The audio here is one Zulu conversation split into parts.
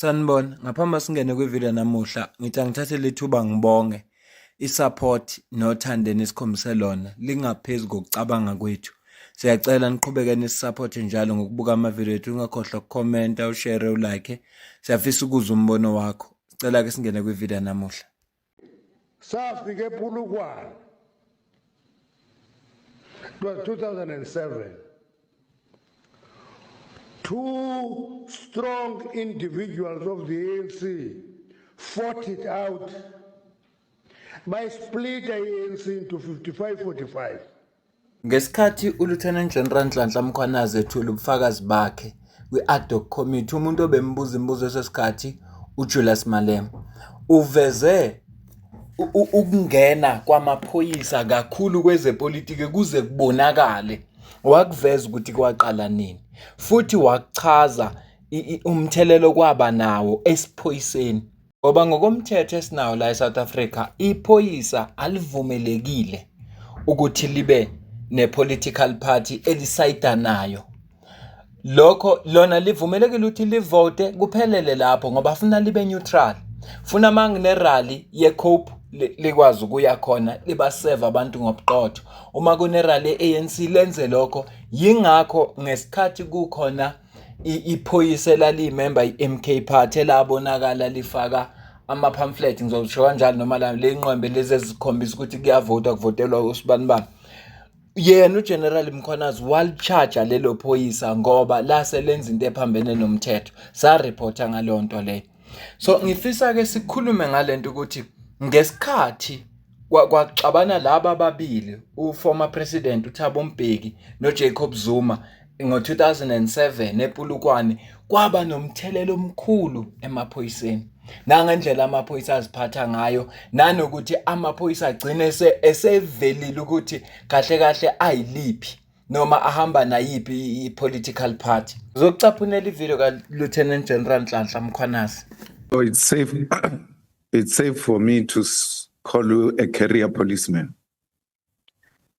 Sanibona, ngaphambi singene kwivideo namuhla, ngithi angithathe lethuba ngibonge i-support nothando enikhombise lona lingaphezu kokucabanga kwethu. Siyacela niqhubeke nisupporte njalo ngokubuka amavideo ethu, ungakhohlwa ukukhomenta, ushare, ulike. Siyafisa ukuzwa umbono wakho. Sicela ke singene kwivideo namuhla. Safike ePulukwane. It was 2007. Two strong individuals of the ANC fought it out by split the ANC into 55-45. Ngesikhathi uLieutenant General Nhlanhla Mkhwanazi ethula ubufakazi bakhe kwi-ad hoc committee, umuntu obembuza imibuzo esesikhathi uJulius Malema uveze ukungena kwamaphoyisa kakhulu kwezepolitiki kuze kubonakale. Wakuveza ukuthi kwaqala nini, futhi wachaza umthelelo kwaba nawo esiphoyiseni, ngoba ngokomthetho esinawo la eSouth Africa iphoyisa alivumelekile ukuthi libe ne-political party elisayida nayo. Lokho lona livumelekile ukuthi livote kuphelele lapho, ngoba afuna libe neutral. Funa mangine rally ye-COPE likwazi ukuya khona libaseva abantu ngobuqotho. Uma kune rally ANC lenze lokho. Yingakho ngesikhathi kukhona iphoyisa elaliyimember i-MK Party elabonakala lifaka ama-pamphlet, ngizosho kanjalo noma le nqwembe lezi ezikhombisa ukuthi kuyavotwa, kuvotelwa usibanibani. Yena uGeneral Mkhwanazi walicharge lelo phoyisa ngoba lase lenza into ephambene nomthetho. Sa-reporta ngaleyo nto leyo. So ngifisa ke sikhulume ngalento ukuthi ngesikhathi kwaxabana laba ababili, u-former president uThabo Mbeki noJacob Zuma ngo-2007 ePulukwane, kwaba nomthelelo omkhulu emaphoyiseni. Nangendlela amaphoyisa aziphatha ngayo, nanokuthi amaphoyisa agcine esevelile ukuthi kahle kahle ayiliphi noma ahamba nayiphi i-political party. Zokucaphunela ivideo ka-Lieutenant General Nhlanhla Mkhwanazi. So it's safe. It's safe for me to call you a career policeman.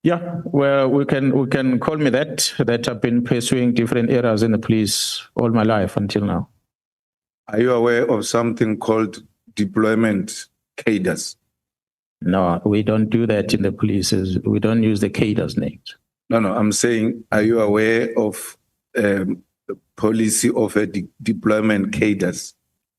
Yeah, well, we can call me that I've been pursuing different areas in the police all my life until now. Are you aware of something called deployment cadres? No, we don't do that in the police. We don't use the cadres names. No, I'm saying, are you aware of the policy of a deployment cadres?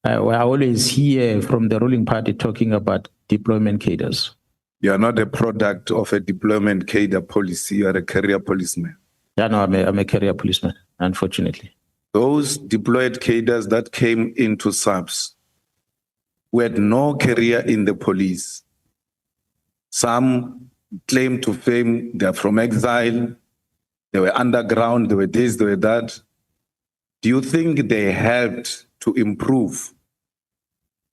I always hear from the ruling party talking about deployment cadres. You are not a product of a deployment cadre policy. You are a career policeman. Yeah, no, I'm a career policeman, unfortunately. Those deployed cadres that came into SAPS who had no career in the police. Some claim to fame, they're from exile, they were underground, they were this, they were that. Do you think they helped to improve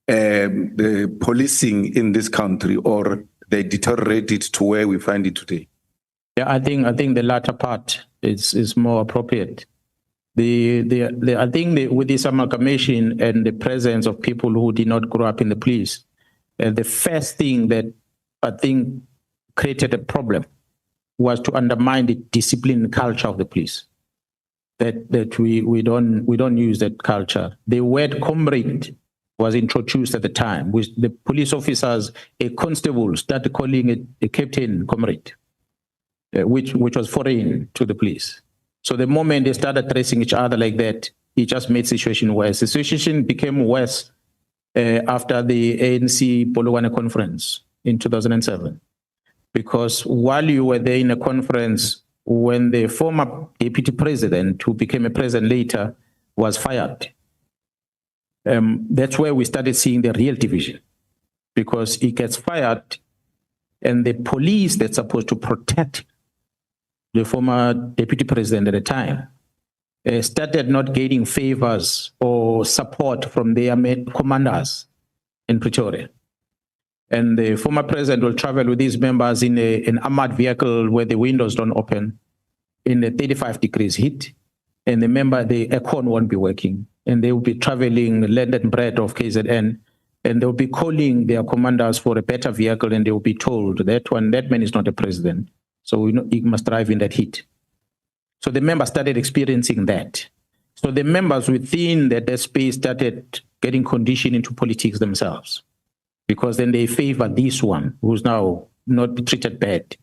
the policing in this country, or they deteriorated to where we find it today? Yeah, I think the latter part is more appropriate. I think with this amalgamation and the presence of people who did not grow up in the police, the first thing that I think created a problem was to undermine the discipline culture of the police. That we don't use that culture. The word comrade was introduced at the time, with the police officers, a constable started calling it a captain comrade, which was foreign to the police. So the moment they started addressing each other like that, it just made the situation worse. The situation became worse after the ANC Polokwane conference in 2007, because while you were there in a conference, when the former deputy president, who became a president later, was fired, that's where we started seeing the real division, because he gets fired and the police that's supposed to protect the former deputy president at the time started not getting favors or support from their commanders in Pretoria. And the former president will travel with his members in an armored vehicle where the windows don't open in a 35 degrees heat, and the aircon won't be working. And they will be traveling London bread of KZN, and they'll be calling their commanders for a better vehicle, and they will be told that man is not a president. So he must drive in that heat. So the members started experiencing that. So the members within that space started getting conditioned into politics themselves, because then they favor this one who's now not treated bad.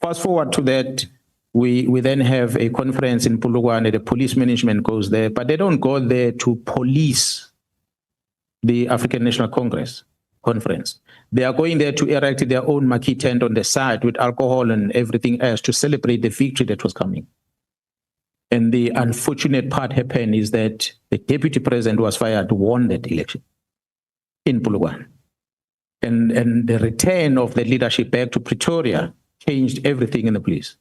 Fast forward to that, we then have a conference in Polokwane, the police management goes there, but they don't go there to police the African National Congress conference. They are going there to erect their own marquee tent on the side with alcohol and everything else to celebrate the victory that was coming. And the unfortunate part happened is that the deputy president was fired, won that election in Polokwane. And the return of the leadership back to Pretoria changed everything in the police,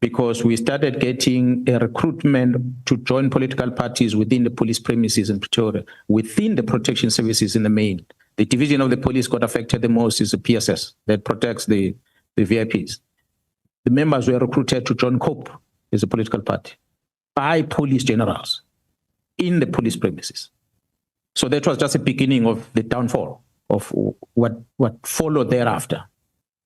because we started getting a recruitment to join political parties within the police premises in Pretoria, within the protection services in the main. The division of the police got affected the most is the PSS that protects the VIPs. The members were recruited to join COPE as a political party by police generals in the police premises. So that was just the beginning of the downfall of what followed thereafter.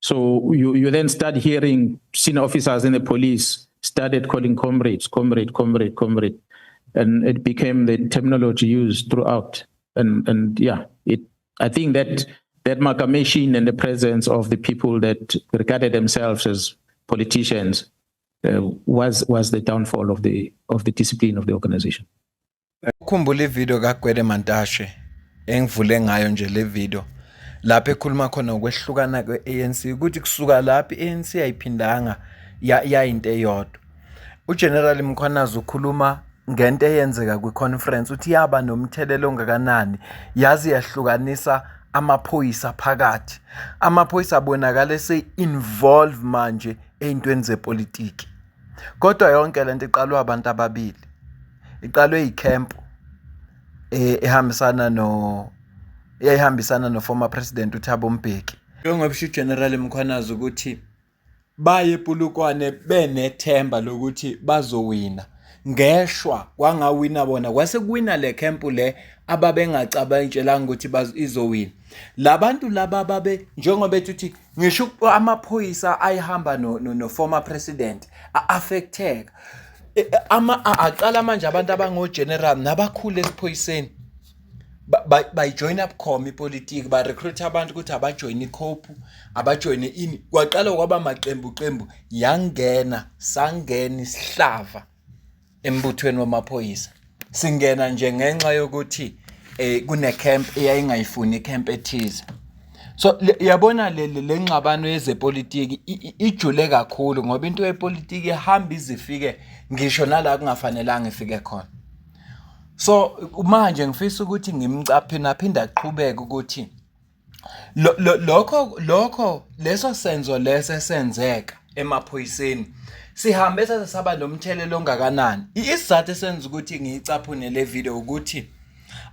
So you then start hearing senior officers in the police started calling comrades, comrade. And it became the terminology used throughout. And yeah, I think that amalgamation and the presence of the people that regarded themselves as politicians was the downfall of the discipline of the organization. Ukhumbula ivideo kaGwede Mantashe engivule ngayo nje le video lapho ekhuluma khona ukwehlukana kwe-ANC ukuthi kusuka lapho i-ANC ayiphindanga yayinto eyodwa. uGeneral Mkhwanazi ukhuluma ngento eyenzeka kwi-conference uthi yaba nomthelelo ongakanani yazi yahlukanisa amaphoyisa phakathi. Amaphoyisa abonakala se-involve manje ey'ntweni zepolitiki. Kodwa yonke lento iqalwe abantu ababili. Iqalwe iCamp ehambisana no former president uThabo Mbeki. Njengoba bisho uGeneral Mkhwanazi ukuthi baye ePolokwane benethemba lokuthi bazowina. Ngeshwa kwangawina bona kwase kuwina le camp le ababengacabangelanga ukuthi izowina. Labantu laba babe njengoba bethi ngisho amaphoyisa ayihamba no former president affecteka. Aqala manje abantu abangogeneral nabakhulu esiphoyiseni bayijoin up khoma ipolitiki ba recruit abantu ukuthi abajoin iCOPE abajoin ini kwaqala kwaba maqembu sangena isihlava embuthweni wamaphoyisa. Singena nje ngenxa yokuthi kune camp eyayingayifuni camp ethize. So yabona le ngxabano yezepolitiki ijule kakhulu ngoba into yepolitiki ihamba izifike ngisho nala kungafanelanga ifike khona. So manje ngifisa ukuthi ngimcaphe naphinda aqhubeke ukuthi leso senzo lesenzeka emaphoyiseni sihambe sasaba nomthelelo ongakanani. Isizathu esenza ukuthi ngiyicaphune le video ukuthi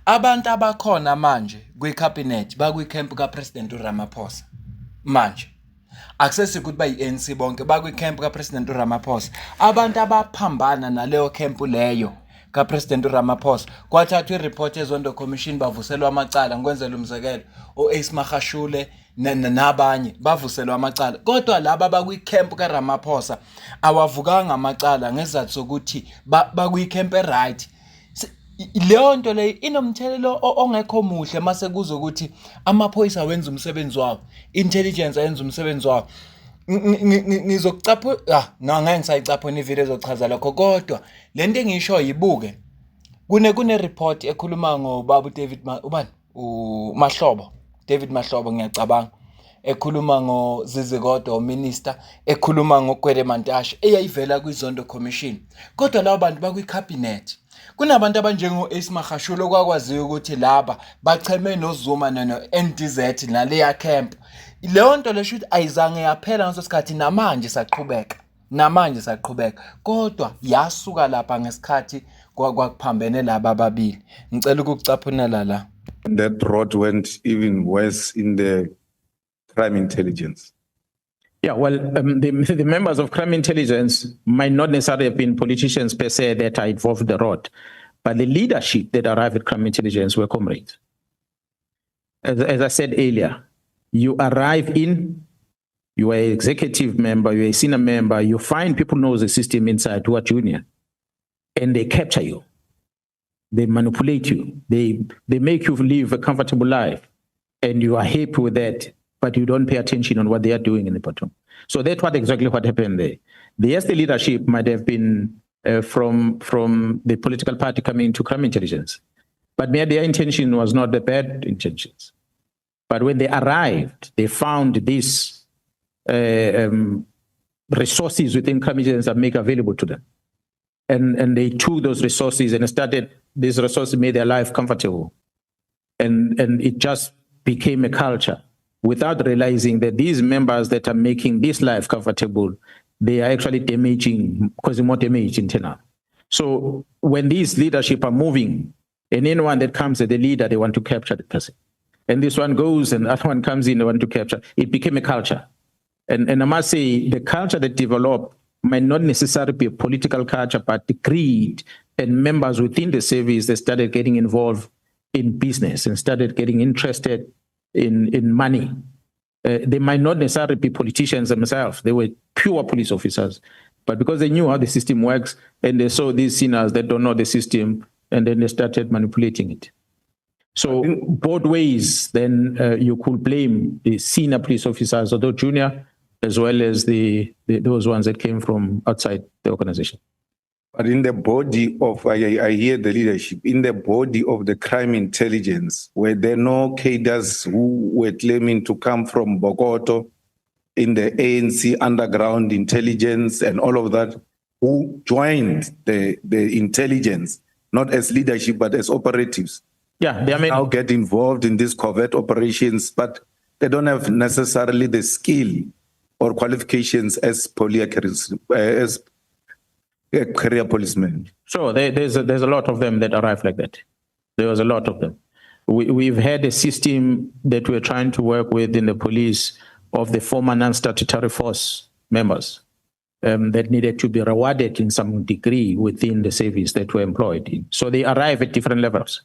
abantu abakhona manje kwicabinet bakwi-camp kaPresident uRamaphosa manje akusesikuthi bayi-ANC bonke bakwi-camp kaPresident uRamaphosa. Abantu abaphambana naleyo camp leyo kaPresident uRamaphosa kwathathwa ireport yezondo commission bavuselwa amacala ngikwenzela umzekelo oAce Magashule nabanye bavuselwa amacala. Kodwa laba bakwi-camp kaRamaphosa awavukanga amacala ngezathu sokuthi bakwi-camp right. Leyo nto le inomthelelo ongekho muhle mase kuzokuthi amaphoyisa wenza umsebenzi wabo, intelligence ayenza umsebenzi wabo. Ngizokucapha ngeke ngisayicaphona ivideo ezochaza lokho, kodwa lento engisho yibuke kune report ekhuluma ngobaba uDavid Mahlobo, David Mahlobo ngiyacabanga, ekhuluma ngoZizikodwa uminister, ekhuluma ngoGwede Mantashe eyayivela kwizondo commission. Kodwa labo bantu bakwi-cabinet kunabantu abanjengo-Ace Magashule okwakwaziyo ukuthi laba bacheme noZuma no-NDZ naleya camp. Leyo nto lesho ukuthi ayizange yaphela ngaso sikhathi namanje saqhubeka kodwa yasuka lapha ngesikhathi kwakuphambene laba ababili. Ngicela ukukucaphunela la. That road went even worse in the crime intelligence. Yeah, well, the members of crime intelligence might not necessarily have been politicians per se that are involved in the road, but the leadership that arrived at crime intelligence were comrades. As I said earlier, you arrive in, you are an executive member, you're a senior member, you find people know the system inside who are junior, and they capture you. They manipulate you. They make you live a comfortable life, and you are happy with that, but you don't pay attention on what they are doing in the bottom. So that's exactly what happened there. The ST leadership might have been from the political party coming into crime intelligence, but their intention was not the bad intentions. But when they arrived, they found these resources within crime intelligence that make available to them. And they took those resources and these resources made their life comfortable. And it just became a culture without realizing that these members that are making this life comfortable, they are actually causing more damage internal. So when these leadership are moving, and anyone that comes as the leader, they want to capture the person. And this one goes and that one comes in, they want to capture. It became a culture. And I must say, the culture that developed might not necessarily be a political culture, but the greed and members within the service that started getting involved in business and started getting interested in money. They might not necessarily be politicians themselves. They were pure police officers. But because they knew how the system works and they saw these sinners that don't know the system, and then they started manipulating it. So both ways, then you could blame the senior police officers, although junior, as well as those ones that came from outside the organization. But in the body of, I hear the leadership, in the body of the crime intelligence, were there no cadres who were claiming to come from Bogoto in the ANC underground intelligence and all of that, who joined the intelligence, not as leadership, but as operatives? Yeah, they are now get involved in these covert operations, but they don't have necessarily the skill or qualifications as career policemen. Sure, there's a lot of them that arrive like that. There was a lot of them. We've had a system that we're trying to work with in the police of the former non-statutory force members that needed to be rewarded in some degree within the service that were employed in. So they arrive at different levels.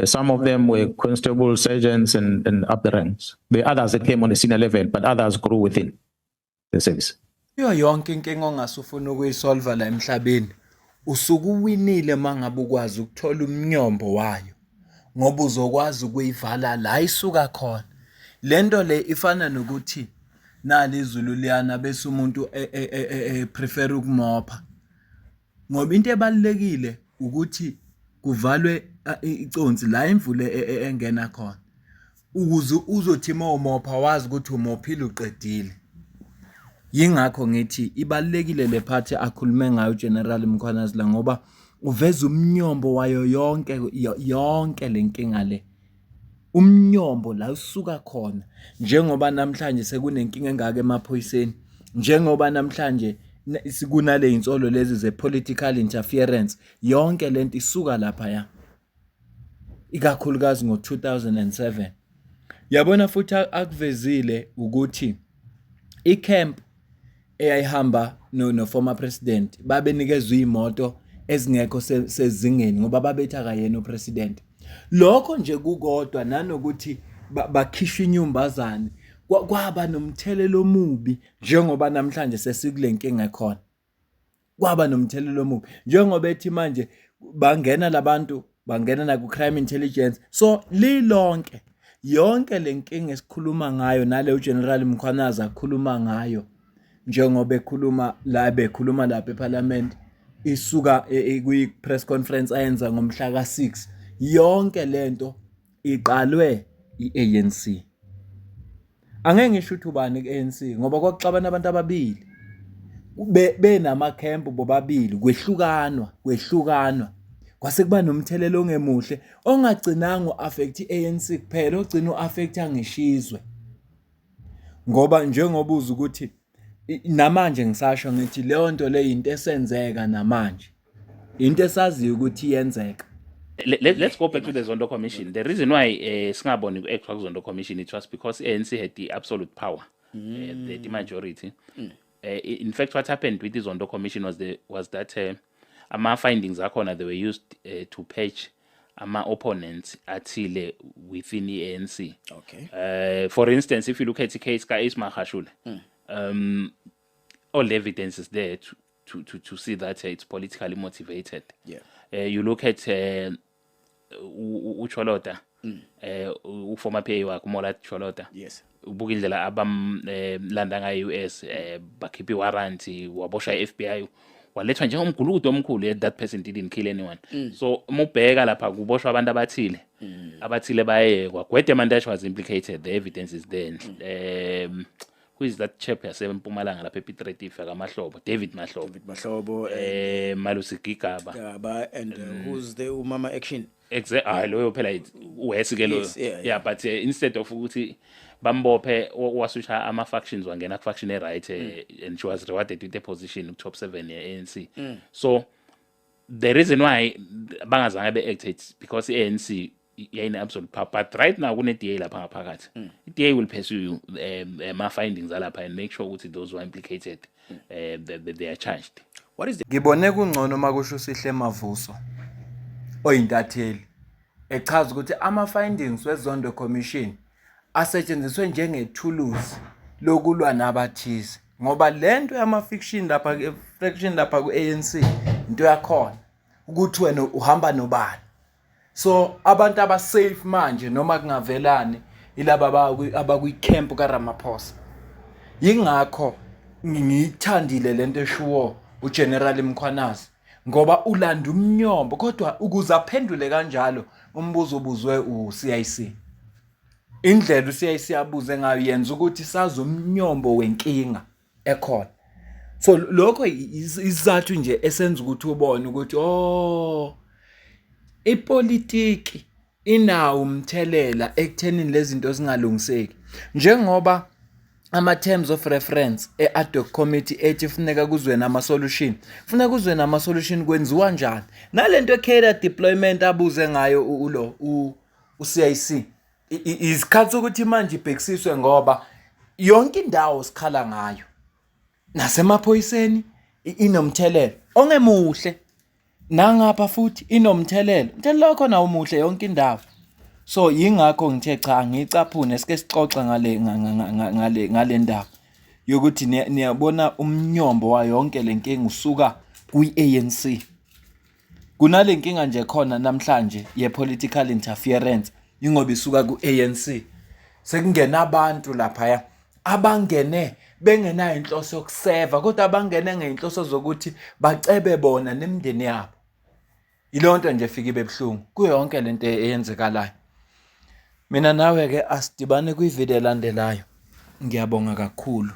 Some of them were constable, sergeants, and up the ranks. The others that came on the senior level, but others grew within the service. Yonke inkinga ongasufuna ukuyisolva la emhlabeni usuke uwinile mangabe ukwazi ukuthola umnyombo wayo ngoba uzokwazi ukuyivala la isuka khona. Lento le ifana nokuthi nali izulu liyana bese umuntu prefer ukumopha. Ngoba into ebalekile ukuthi kuvalwe iconsi la imvule engena khona. Ukuze uzothi mawumopha wazi ukuthi umophile uqedile. Yingakho ngithi ibalekile le phathi akhulume ngayo General Mkhwanazila ngoba uveza umnyombo wayo yonke lenkinga le. Umnyombo la usuka khona njengoba namhlanje sekunenkinga engaka emaphoyiseni, njengoba namhlanje sikunale insolo lezi ze political interference, yonke lento isuka lapha ya. Ikakhulukazi ngo2007. Yabona futhi akuvezile ukuthi icamp eyayihamba no former president babenikezwe imoto ezingekho sezingeni ngoba babetha kayena upresident. Lokho nje kukodwa nanokuthi bakhishwa inyumbazane kwaba nomthelelo omubi njengoba namhlanje sesikule nkinga khona. Kwaba nomthelelo omubi njengoba ethi manje bangena labantu bangena na ku crime intelligence. So lilonke yonke lenkinga esikhuluma ngayo nale uGeneral Mkhwanaza akhuluma ngayo njengoba ekhuluma lapha eParliament isuka kwi press conference ayenza ngomhla ka6. Yonke lento iqalwe iANC. Angeke ngisho ukuthi ubani kuANC ngoba kwakuxabana abantu ababili. Benama camp bobabili kwehlukanwa. Kwase kuba nomthelelo ongemuhle ongagcinanga uaffect iANC kuphela, ogcina uaffect angishizwe. Ngoba njengoba uza ukuthi namanje ngisasho ngithi leyo nto le into esenzeka namanje. Into esaziyo ukuthi iyenzeka. Let's go back to the Zondo Commission. The reason why singaboni ku-extra Zondo Commission, it was because ANC had the absolute power, the majority. In fact, what happened with the Zondo Commission was that ama findings akhona, they were used to patch ama opponents athile within the ANC. Okay. For instance, if you look at the case ka Ismail Khashule, all the evidence is there to see that it's politically motivated. Yeah. You look at uCholota uformer PA wakhe uMolat Cholota Yes. ubuka indlela landa ngayo US bakhipha iwarrant waboshwa iFBI walethwa njengomgulukudu omkhulu yet that person didn't kill anyone. So uma ubheka lapha kuboshwa abantu abathile baye kwaGwede Mantashe was implicated, the evidence is there. Who is that chap yaseMpumalanga lapha ePiet Retief kaMahlobo, David Mahlobo Malusi Gigaba. and who's the Umama Action? Exactly, loyo phela uhesike loyo. Yes, yeah. Yeah, but instead of ukuthi bambophe wasusha ama-factions wangena ku-faction e-right and she was rewarded with a position top 7 ye-ANC. So the reason why bangazange be-act it's because i-ANC yayine-absolute power. But right now kune-DA lapha ngaphakathi. I-DA will pursue ama-findings alapha and make sure ukuthi those who are implicated they are charged. What is the Ngibone kungcono makusho Sihle Mavuso oyintatheli echaza ukuthi ama findings weZondo Commission asetshenziswe njengethuluzi lokulwa nabathize ngoba lento yama fiction lapha ku-ANC into yakhona ukuthi wena uhamba nobani. So abantu abasafe manje noma kungavelani ilaba abakwi-camp kaRamaphosa. Yingakho ngiyithandile lento eshuwo uGeneral Mkhwanazi ngoba ulanda umnyombo kodwa ukuze aphendule kanjalo umbuzo ubuzwe uCIC. Indlela uCIC abuze ngayo yenza ukuthi sazi umnyombo wenkinga ekhona. So lokho izathu nje esenza ukuthi ubone ukuthi ipolitiki inawo umthelela ekuthenini lezi zinto zingalungiseki njengoba ama-terms of reference ad hoc committee ethi funeka kuzwe nama-solution kwenziwa njani nalento e-cadre deployment abuze ngayo uCIC isikhathi ukuthi manje ibhekisiswe ngoba yonke indawo sikhala ngayo nasemaphoyiseni inomthelela ongemuhle nangapha futhi inomthelela lokho umuhle yonke indawo. So yingakho ngithe cha ngicaphune sike sixoxe ngale ndaba yokuthi niyabona umnyombo wa yonke lenkinga usuka kwi-ANC. Kunale nkinga nje khona namhlanje ye-political interference ingoba isuka ku-ANC. Sekungena abantu lapha abangene bengenayo inhloso yokuseva kodwa abangene ngeinhloso zokuthi bacebe bona nemindeni yabo. Ilonto nje fika ibebhlungu kuyo yonke lento eyenzekalayo. Mina nawe ke asidibane kwivideo elandelayo. Ngiyabonga kakhulu.